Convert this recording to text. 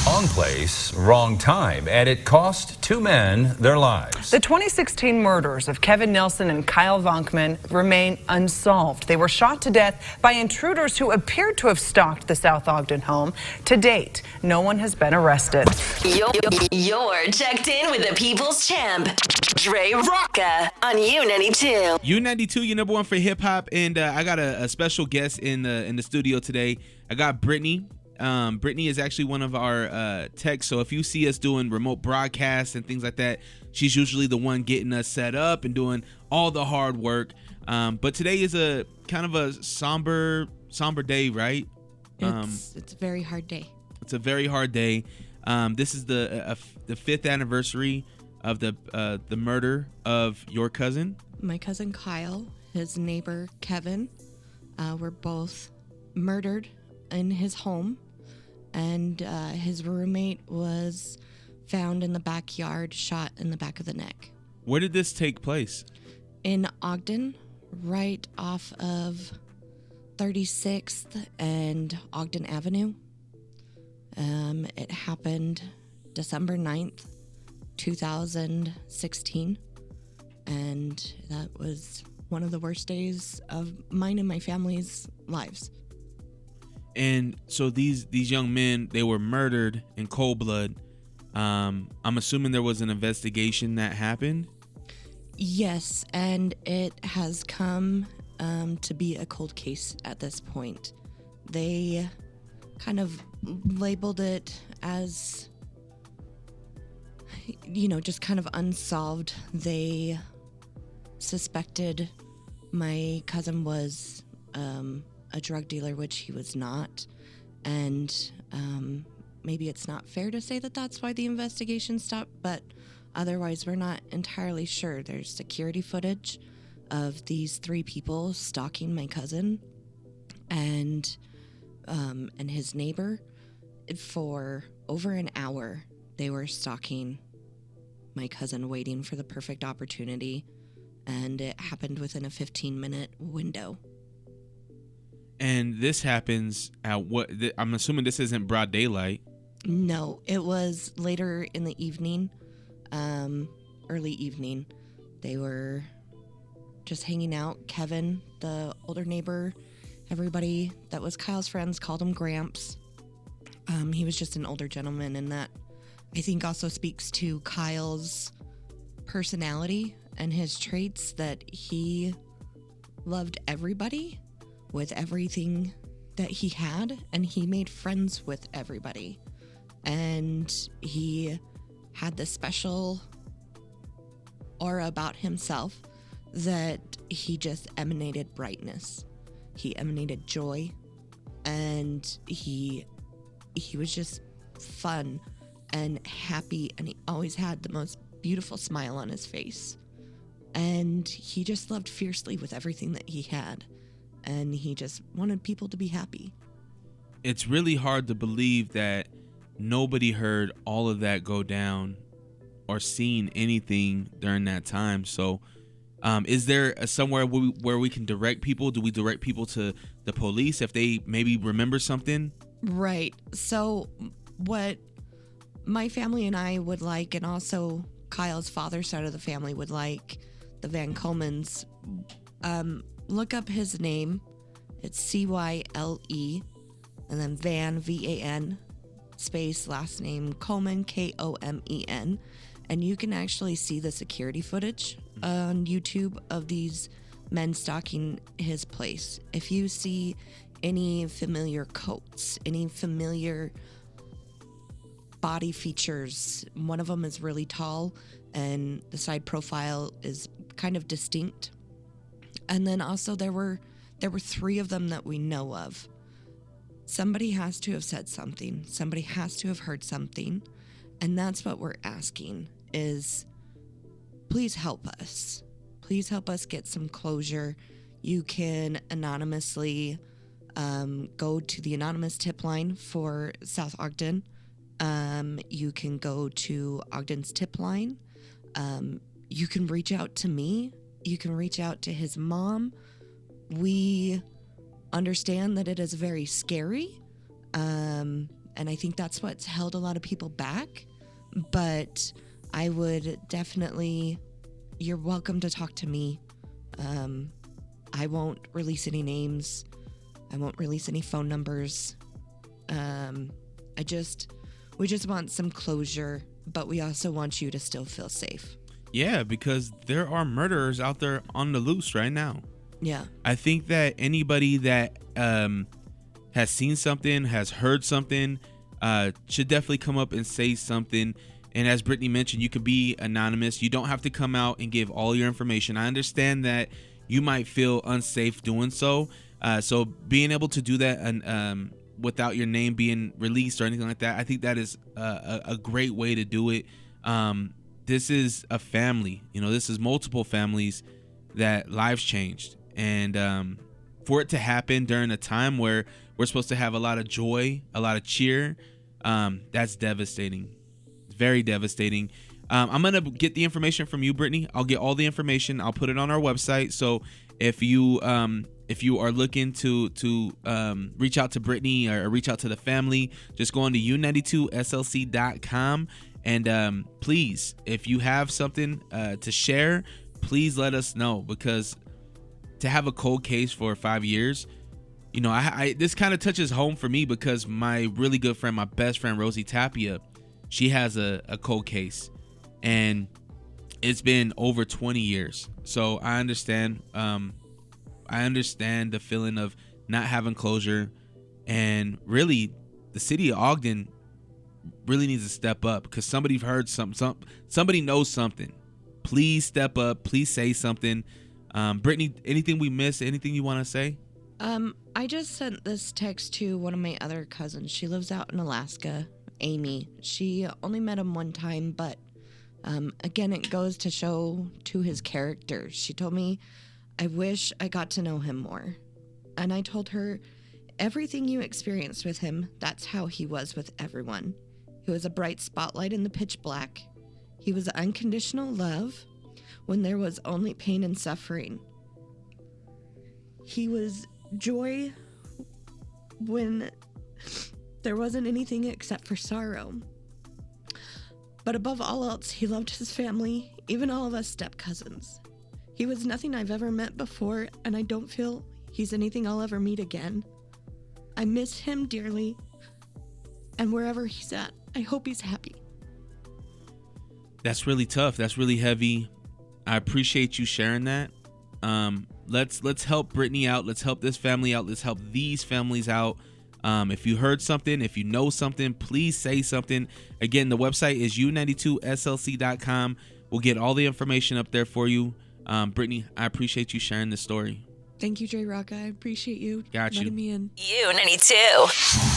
Wrong place, wrong time, and it cost two men their lives. The 2016 murders of Kevin Nelson and Cyle Vankomen remain unsolved. They were shot to death by intruders who appeared to have stalked the South Ogden home. To date, no one has been arrested. You're checked in with the People's Champ, Drerawka on U92. U92, your number one for hip hop, and I got a special guest in the studio today. I got Brittany. Brittany is actually one of our techs, so if you see us doing remote broadcasts and things like that, she's usually the one getting us set up and doing all the hard work. But today is a kind of a somber day, right? It's a very hard day. It's a very hard day. This is the 5th anniversary of the murder of your cousin. My cousin Cyle, his neighbor Kevin, were both murdered in his home, and his roommate was found in the backyard, shot in the back of the neck. Where did this take place? In Ogden, right off of 36th and Ogden Avenue. It happened December 9th, 2016, and that was one of the worst days of mine and my family's lives. And so these young men, they were murdered in cold blood. I'm assuming there was an investigation that happened? Yes, and it has come to be a cold case at this point. They kind of labeled it as, just kind of unsolved. They suspected my cousin was a drug dealer, which he was not, and maybe it's not fair to say that that's why the investigation stopped, but otherwise we're not entirely sure. There's security footage of these 3 people stalking my cousin and his neighbor for over an hour. They were stalking my cousin, waiting for the perfect opportunity, and it happened within a 15-minute window. And this happens at what? I'm assuming this isn't broad daylight. No, it was later in the evening, early evening. They were just hanging out. Kevin, the older neighbor, everybody that was Kyle's friends called him Gramps. He was just an older gentleman, and that I think also speaks to Kyle's personality and his traits, that he loved everybody with everything that he had, and he made friends with everybody. And he had this special aura about himself that he just emanated brightness. He emanated joy, and he was just fun and happy, and he always had the most beautiful smile on his face. And he just loved fiercely with everything that he had. And he just wanted people to be happy. It's really hard to believe that nobody heard all of that go down or seen anything during that time. So is there somewhere where we can direct people? Do we direct people to the police if they maybe remember something? Right. So what my family and I would like, and also Kyle's father's side of the family would like, the Vankomens, look up his name. It's Cyle, and then Van, V-A-N, space, last name, Komen, Komen, and you can actually see the security footage on YouTube of these men stalking his place. If you see any familiar coats, any familiar body features, one of them is really tall, and the side profile is kind of distinct. And then also there were 3 of them that we know of. Somebody has to have said something. Somebody has to have heard something. And that's what we're asking is, please help us. Please help us get some closure. You can anonymously go to the anonymous tip line for South Ogden. You can go to Ogden's tip line. You can reach out to me. You can reach out to his mom. We understand that it is very scary, And I think that's what's held a lot of people back. But I would definitely, you're welcome to talk to me. I won't release any names. I won't release any phone numbers. We just want some closure, but we also want you to still feel safe. Yeah, because there are murderers out there on the loose right now. Yeah. I think that anybody that has seen something, has heard something, should definitely come up and say something. And as Brittany mentioned, you could be anonymous. You don't have to come out and give all your information. I understand that you might feel unsafe doing so. So being able to do that and without your name being released or anything like that, I think that is a great way to do it. This is a family. This is multiple families that lives changed. And for it to happen during a time where we're supposed to have a lot of joy, a lot of cheer, that's devastating. It's very devastating. I'm going to get the information from you, Brittany. I'll get all the information. I'll put it on our website. So if you are looking to reach out to Brittany or reach out to the family, just go on to u92slc.com. And please, if you have something to share, please let us know, because to have a cold case for 5 years, this kind of touches home for me, because my really good friend, my best friend, Rosie Tapia, she has a cold case, and it's been over 20 years. So I understand. I understand the feeling of not having closure, and really the city of Ogden really needs to step up, because somebody heard somebody knows something. Please step up. Please say something. Brittany, anything we missed? Anything you want to say? I just sent this text to one of my other cousins. She lives out in Alaska, Amy. She only met him one time, but again, it goes to show to his character. She told me, I wish I got to know him more. And I told her, everything you experienced with him, that's how he was with everyone. He was a bright spotlight in the pitch black. He was unconditional love when there was only pain and suffering. He was joy when there wasn't anything except for sorrow. But above all else, he loved his family, even all of us step-cousins. He was nothing I've ever met before, and I don't feel he's anything I'll ever meet again. I miss him dearly, and wherever he's at, I hope he's happy. That's really tough. That's really heavy. I appreciate you sharing that. Let's help Brittany out. Let's help this family out. Let's help these families out. If you heard something, if you know something, please say something. Again, the website is u92slc.com. We'll get all the information up there for you. Brittany, I appreciate you sharing this story. Thank you, Drerawka. I appreciate you Got you. letting me in. U92.